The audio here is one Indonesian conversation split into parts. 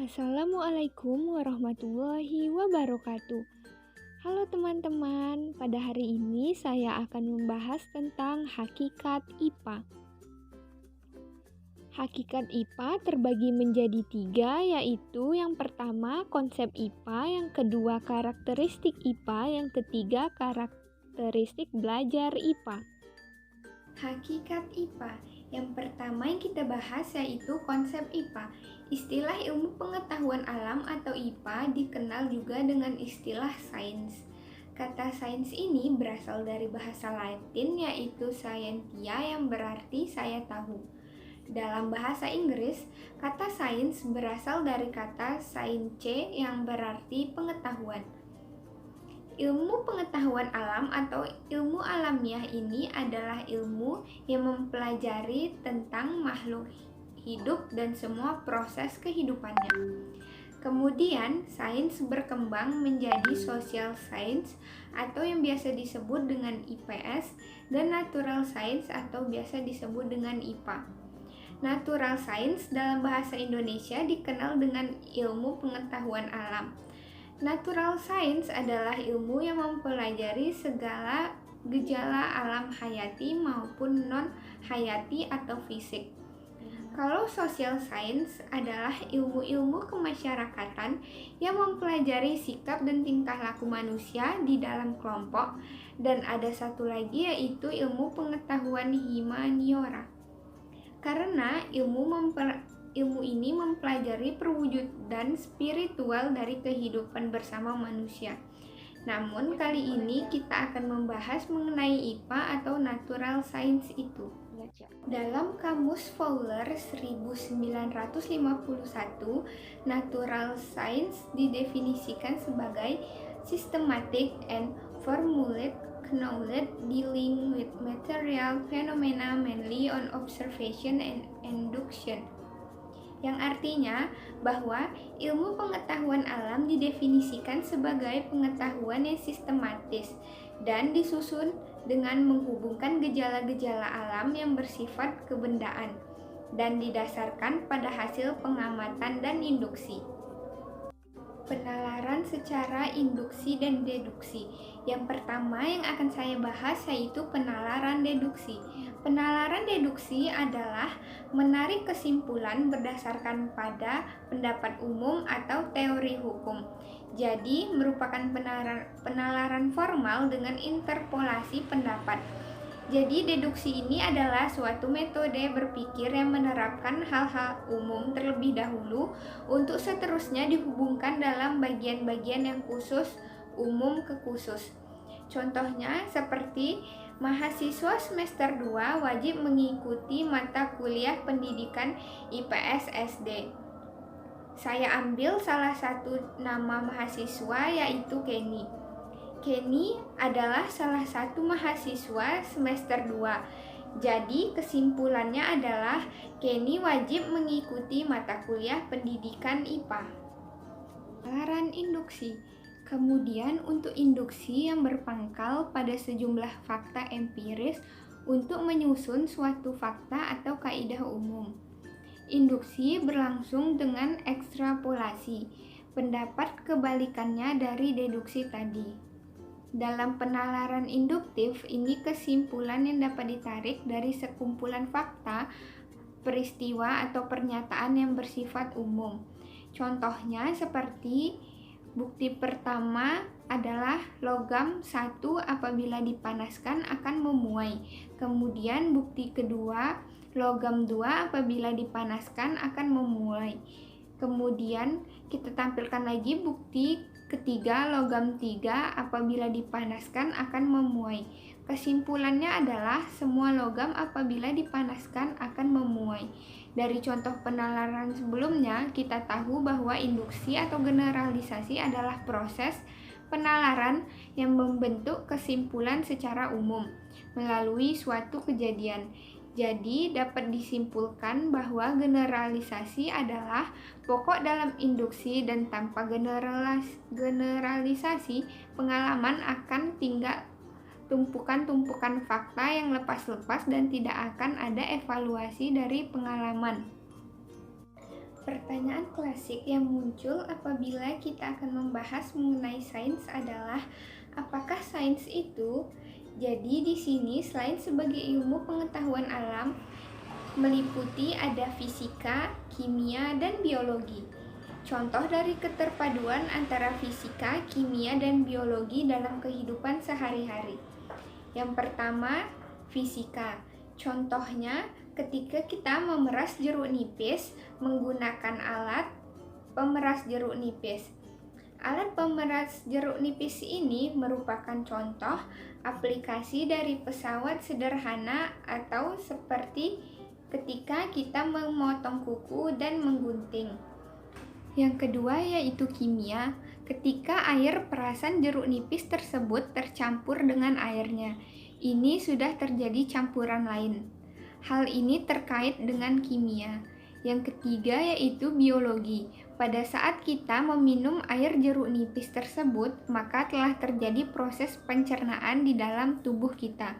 Assalamualaikum warahmatullahi wabarakatuh. Halo teman-teman, pada hari ini saya akan membahas tentang hakikat IPA. Hakikat IPA terbagi menjadi tiga, yaitu yang pertama konsep IPA, yang kedua karakteristik IPA, yang ketiga karakteristik belajar IPA. Hakikat IPA. Yang pertama yang kita bahas yaitu konsep IPA. Istilah ilmu pengetahuan alam atau IPA dikenal juga dengan istilah sains. Kata sains ini berasal dari bahasa Latin yaitu scientia yang berarti saya tahu. Dalam bahasa Inggris, kata sains berasal dari kata science yang berarti pengetahuan. Ilmu pengetahuan alam atau ilmu alamiah ini adalah ilmu yang mempelajari tentang makhluk hidup dan semua proses kehidupannya. Kemudian, sains berkembang menjadi social science atau yang biasa disebut dengan IPS dan natural science atau biasa disebut dengan IPA. Natural science dalam bahasa Indonesia dikenal dengan ilmu pengetahuan alam. Natural science adalah ilmu yang mempelajari segala gejala alam hayati maupun non-hayati atau fisik. Kalau social science adalah ilmu-ilmu kemasyarakatan yang mempelajari sikap dan tingkah laku manusia di dalam kelompok, dan ada satu lagi yaitu ilmu pengetahuan humaniora. Karena ilmu ini mempelajari perwujudan spiritual dari kehidupan bersama manusia. Namun kali ini kita akan membahas mengenai IPA atau natural science itu. Dalam Kamus Fowler 1951, natural science didefinisikan sebagai systematic and formulaic knowledge dealing with material phenomena mainly on observation and induction, yang artinya bahwa ilmu pengetahuan alam didefinisikan sebagai pengetahuan yang sistematis dan disusun dengan menghubungkan gejala-gejala alam yang bersifat kebendaan dan didasarkan pada hasil pengamatan dan induksi. Penalaran secara induksi dan deduksi. Yang pertama yang akan saya bahas yaitu penalaran deduksi. Penalaran deduksi adalah menarik kesimpulan berdasarkan pada pendapat umum atau teori hukum. Jadi, merupakan penalaran formal dengan interpolasi pendapat. Jadi, deduksi ini adalah suatu metode berpikir yang menerapkan hal-hal umum terlebih dahulu untuk seterusnya dihubungkan dalam bagian-bagian yang khusus, umum ke khusus. Contohnya seperti mahasiswa semester 2 wajib mengikuti mata kuliah pendidikan IPS SD. Saya ambil salah satu nama mahasiswa yaitu Kenny. Kenny adalah salah satu mahasiswa semester 2. Jadi kesimpulannya adalah Kenny wajib mengikuti mata kuliah pendidikan IPA. Penalaran induksi. Kemudian untuk induksi yang berpangkal pada sejumlah fakta empiris untuk menyusun suatu fakta atau kaidah umum. Induksi berlangsung dengan ekstrapolasi, pendapat kebalikannya dari deduksi tadi. Dalam penalaran induktif, ini kesimpulan yang dapat ditarik dari sekumpulan fakta, peristiwa, atau pernyataan yang bersifat umum. Contohnya seperti bukti pertama adalah logam 1 apabila dipanaskan akan memuai. Kemudian bukti kedua, logam 2 apabila dipanaskan akan memuai. Kemudian kita tampilkan lagi bukti ketiga, logam 3 apabila dipanaskan akan memuai. Kesimpulannya adalah semua logam apabila dipanaskan akan memuai. Dari contoh penalaran sebelumnya, kita tahu bahwa induksi atau generalisasi adalah proses penalaran yang membentuk kesimpulan secara umum melalui suatu kejadian. Jadi, dapat disimpulkan bahwa generalisasi adalah pokok dalam induksi dan tanpa generalisasi, pengalaman akan tinggal tumpukan-tumpukan fakta yang lepas-lepas dan tidak akan ada evaluasi dari pengalaman. Pertanyaan klasik yang muncul apabila kita akan membahas mengenai sains adalah apakah sains itu? Jadi di sini selain sebagai ilmu pengetahuan alam, meliputi ada fisika, kimia, dan biologi. Contoh dari keterpaduan antara fisika, kimia, dan biologi dalam kehidupan sehari-hari. Yang pertama, fisika. Contohnya, ketika kita memeras jeruk nipis menggunakan alat pemeras jeruk nipis. Alat pemeras jeruk nipis ini merupakan contoh aplikasi dari pesawat sederhana atau seperti ketika kita memotong kuku dan menggunting. Yang kedua yaitu kimia, ketika air perasan jeruk nipis tersebut tercampur dengan airnya. Ini sudah terjadi campuran lain. Hal ini terkait dengan kimia. Yang ketiga yaitu biologi. Pada saat kita meminum air jeruk nipis tersebut, maka telah terjadi proses pencernaan di dalam tubuh kita.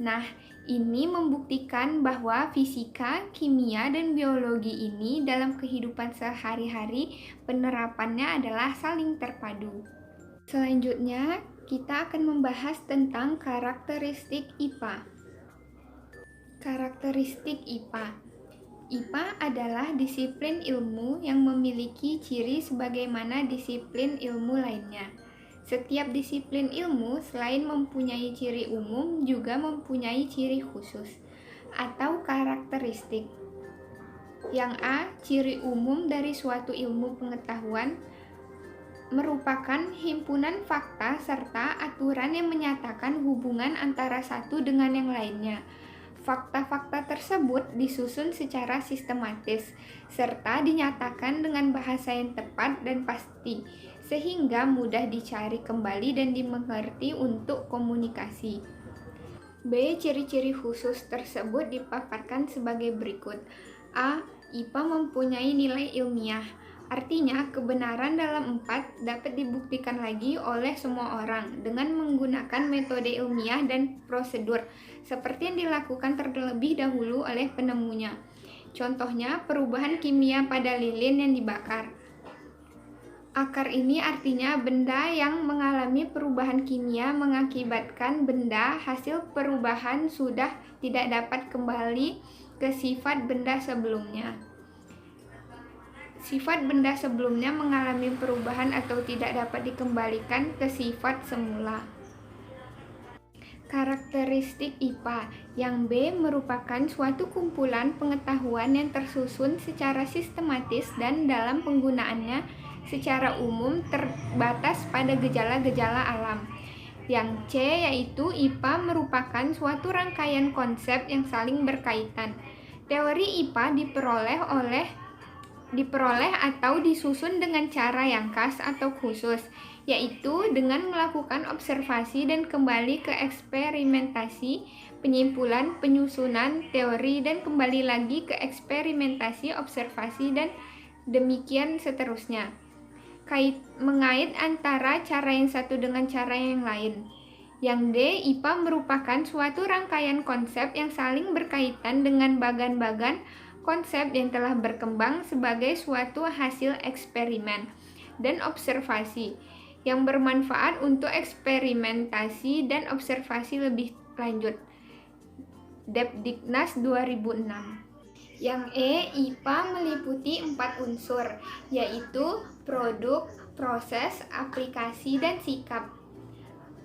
Nah, ini membuktikan bahwa fisika, kimia, dan biologi ini dalam kehidupan sehari-hari penerapannya adalah saling terpadu. Selanjutnya, kita akan membahas tentang karakteristik IPA. Karakteristik IPA. IPA adalah disiplin ilmu yang memiliki ciri sebagaimana disiplin ilmu lainnya. Setiap disiplin ilmu selain mempunyai ciri umum juga mempunyai ciri khusus atau karakteristik. Yang A, ciri umum dari suatu ilmu pengetahuan merupakan himpunan fakta serta aturan yang menyatakan hubungan antara satu dengan yang lainnya. Fakta-fakta tersebut disusun secara sistematis serta dinyatakan dengan bahasa yang tepat dan pasti, sehingga mudah dicari kembali dan dimengerti untuk komunikasi. B. Ciri-ciri khusus tersebut dipaparkan sebagai berikut. A. IPA mempunyai nilai ilmiah. Artinya, kebenaran dalam 4 dapat dibuktikan lagi oleh semua orang dengan menggunakan metode ilmiah dan prosedur seperti yang dilakukan terlebih dahulu oleh penemunya. Contohnya, perubahan kimia pada lilin yang dibakar. Akar ini artinya benda yang mengalami perubahan kimia mengakibatkan benda hasil perubahan sudah tidak dapat kembali ke sifat benda sebelumnya. Sifat benda sebelumnya mengalami perubahan atau tidak dapat dikembalikan ke sifat semula. Karakteristik IPA. Yang B merupakan suatu kumpulan pengetahuan yang tersusun secara sistematis dan dalam penggunaannya secara umum terbatas pada gejala-gejala alam. Yang C yaitu IPA merupakan suatu rangkaian konsep yang saling berkaitan. Teori IPA diperoleh atau disusun dengan cara yang khas atau khusus, yaitu dengan melakukan observasi dan kembali ke eksperimentasi, penyimpulan, penyusunan, teori, dan kembali lagi ke eksperimentasi, observasi, dan demikian seterusnya. Mengait antara cara yang satu dengan cara yang lain. Yang D, IPA merupakan suatu rangkaian konsep yang saling berkaitan dengan bagan-bagan konsep yang telah berkembang sebagai suatu hasil eksperimen dan observasi yang bermanfaat untuk eksperimentasi dan observasi lebih lanjut. Depdiknas 2006. Yang E, IPA meliputi 4 unsur, yaitu produk, proses, aplikasi, dan sikap.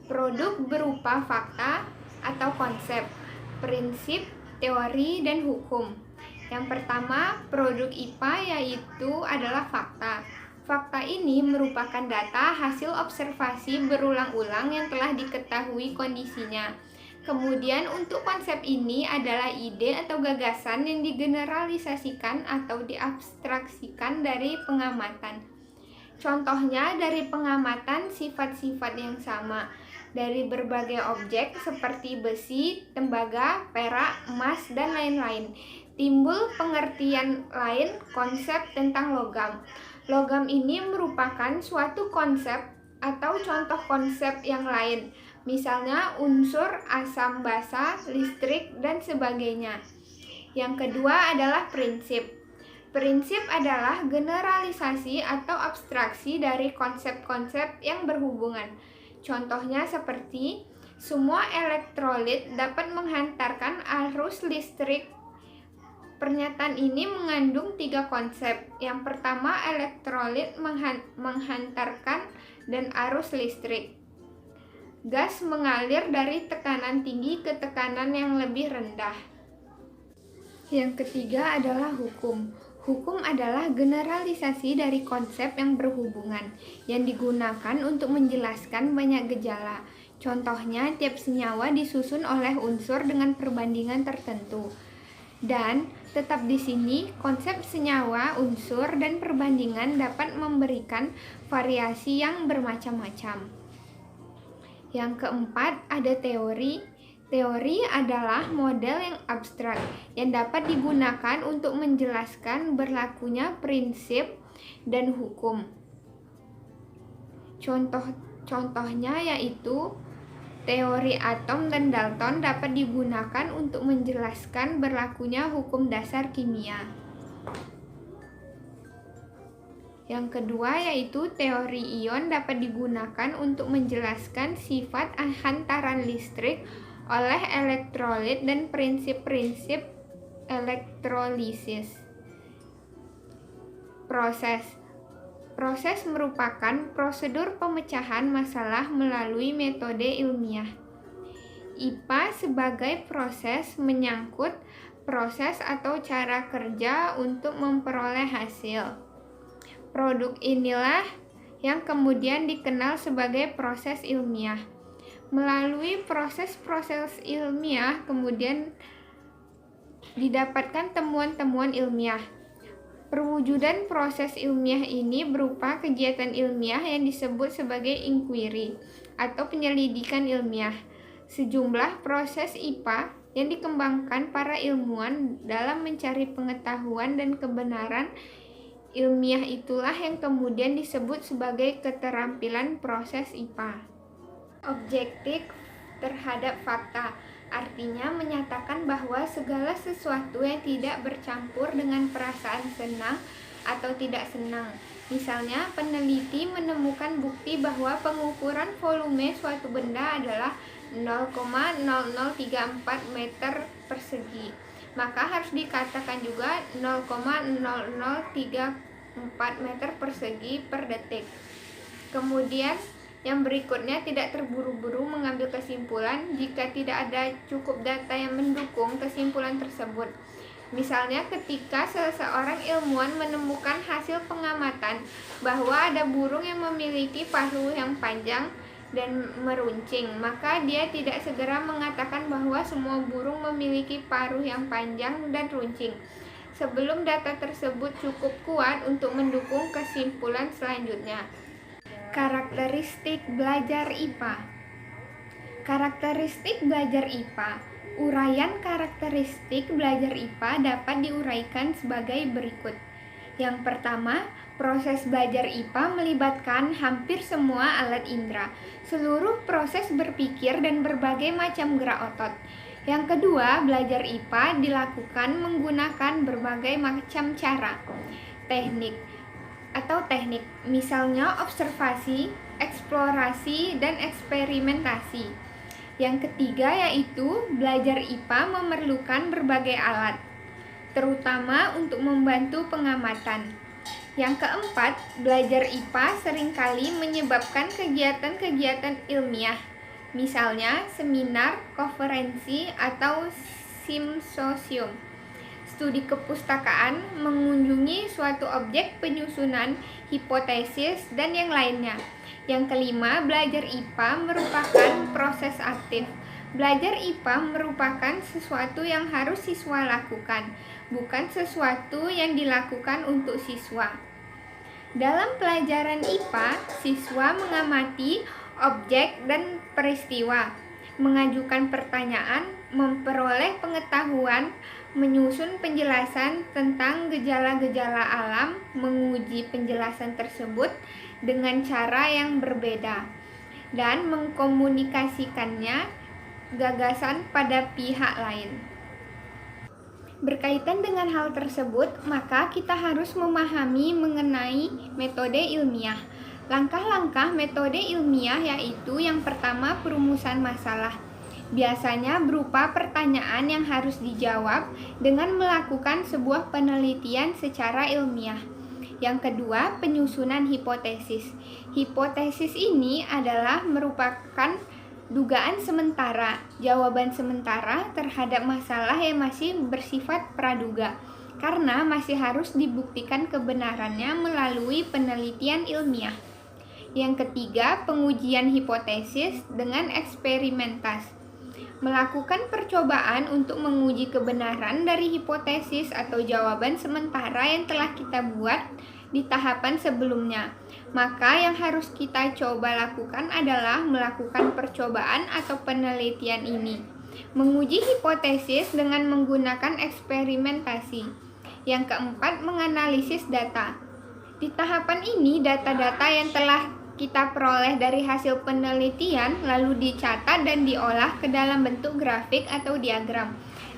Produk berupa fakta atau konsep, prinsip, teori, dan hukum. Yang pertama, produk IPA yaitu adalah fakta. Fakta ini merupakan data hasil observasi berulang-ulang yang telah diketahui kondisinya. Kemudian untuk konsep ini adalah ide atau gagasan yang digeneralisasikan atau diabstraksikan dari pengamatan. Contohnya dari pengamatan sifat-sifat yang sama dari berbagai objek seperti besi, tembaga, perak, emas, dan lain-lain. Timbul pengertian lain konsep tentang logam. Logam ini merupakan suatu konsep atau contoh konsep yang lain, misalnya unsur asam basa, listrik, dan sebagainya. Yang kedua adalah prinsip. Prinsip adalah generalisasi atau abstraksi dari konsep-konsep yang berhubungan. Contohnya seperti semua elektrolit dapat menghantarkan arus listrik. Pernyataan ini mengandung 3 konsep. Yang pertama, elektrolit menghantarkan dan arus listrik. Gas mengalir dari tekanan tinggi ke tekanan yang lebih rendah. Yang ketiga adalah hukum. Hukum adalah generalisasi dari konsep yang berhubungan yang digunakan untuk menjelaskan banyak gejala. Contohnya, tiap senyawa disusun oleh unsur dengan perbandingan tertentu. Dan tetap di sini, konsep senyawa, unsur, dan perbandingan dapat memberikan variasi yang bermacam-macam. Yang keempat, ada teori. Teori adalah model yang abstrak yang dapat digunakan untuk menjelaskan berlakunya prinsip dan hukum. Contohnya yaitu teori atom dan Dalton dapat digunakan untuk menjelaskan berlakunya hukum dasar kimia. Yang kedua yaitu teori ion dapat digunakan untuk menjelaskan sifat hantaran listrik oleh elektrolit dan prinsip-prinsip elektrolisis. Proses merupakan prosedur pemecahan masalah melalui metode ilmiah. IPA sebagai proses menyangkut proses atau cara kerja untuk memperoleh hasil. Produk inilah yang kemudian dikenal sebagai proses ilmiah. Melalui proses-proses ilmiah kemudian didapatkan temuan-temuan ilmiah. Perwujudan proses ilmiah ini berupa kegiatan ilmiah yang disebut sebagai inquiry atau penyelidikan ilmiah. Sejumlah proses IPA yang dikembangkan para ilmuwan dalam mencari pengetahuan dan kebenaran ilmiah itulah yang kemudian disebut sebagai keterampilan proses IPA. Objektif terhadap fakta, artinya menyatakan bahwa segala sesuatu yang tidak bercampur dengan perasaan senang atau tidak senang. Misalnya, peneliti menemukan bukti bahwa pengukuran volume suatu benda adalah 0,0034 meter persegi. Maka harus dikatakan juga 0,0034 meter persegi per detik. Kemudian yang berikutnya, tidak terburu-buru mengambil kesimpulan jika tidak ada cukup data yang mendukung kesimpulan tersebut. Misalnya ketika seseorang ilmuwan menemukan hasil pengamatan bahwa ada burung yang memiliki paruh yang panjang dan meruncing, maka dia tidak segera mengatakan bahwa semua burung memiliki paruh yang panjang dan runcing sebelum data tersebut cukup kuat untuk mendukung kesimpulan selanjutnya. Karakteristik belajar IPA. Karakteristik belajar IPA. Uraian karakteristik belajar IPA dapat diuraikan sebagai berikut. Yang pertama, proses belajar IPA melibatkan hampir semua alat indera, seluruh proses berpikir dan berbagai macam gerak otot. Yang kedua, belajar IPA dilakukan menggunakan berbagai macam cara. Teknik, misalnya observasi, eksplorasi, dan eksperimentasi. Yang ketiga yaitu belajar IPA memerlukan berbagai alat, terutama untuk membantu pengamatan. Yang keempat, belajar IPA seringkali menyebabkan kegiatan-kegiatan ilmiah, misalnya seminar, konferensi, atau simposium. Studi kepustakaan, mengunjungi suatu objek penyusunan, hipotesis, dan yang lainnya. Yang kelima, belajar IPA merupakan proses aktif. Belajar IPA merupakan sesuatu yang harus siswa lakukan, bukan sesuatu yang dilakukan untuk siswa. Dalam pelajaran IPA, siswa mengamati objek dan peristiwa, mengajukan pertanyaan, memperoleh pengetahuan, menyusun penjelasan tentang gejala-gejala alam, menguji penjelasan tersebut dengan cara yang berbeda, dan mengkomunikasikannya gagasan pada pihak lain. Berkaitan dengan hal tersebut, maka kita harus memahami mengenai metode ilmiah. Langkah-langkah metode ilmiah yaitu yang pertama perumusan masalah. Biasanya berupa pertanyaan yang harus dijawab dengan melakukan sebuah penelitian secara ilmiah. Yang kedua, penyusunan hipotesis. Hipotesis ini adalah merupakan dugaan sementara, jawaban sementara terhadap masalah yang masih bersifat praduga, karena masih harus dibuktikan kebenarannya melalui penelitian ilmiah. Yang ketiga, pengujian hipotesis dengan eksperimentasi. Melakukan percobaan untuk menguji kebenaran dari hipotesis atau jawaban sementara yang telah kita buat di tahapan sebelumnya. Maka yang harus kita coba lakukan adalah melakukan percobaan atau penelitian ini. Menguji hipotesis dengan menggunakan eksperimentasi. Yang keempat, menganalisis data. Di tahapan ini, data-data yang telah kita peroleh dari hasil penelitian lalu dicatat dan diolah ke dalam bentuk grafik atau diagram,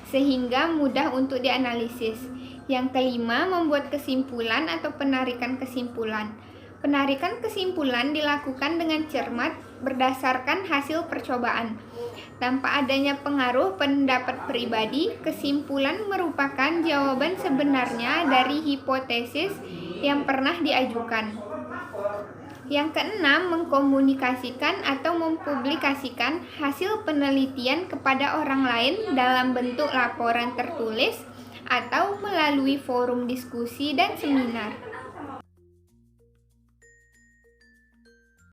sehingga mudah untuk dianalisis. Yang kelima, membuat kesimpulan atau penarikan kesimpulan. Penarikan kesimpulan dilakukan dengan cermat berdasarkan hasil percobaan. Tanpa adanya pengaruh pendapat pribadi, kesimpulan merupakan jawaban sebenarnya dari hipotesis yang pernah diajukan. Yang keenam, mengkomunikasikan atau mempublikasikan hasil penelitian kepada orang lain dalam bentuk laporan tertulis atau melalui forum diskusi dan seminar.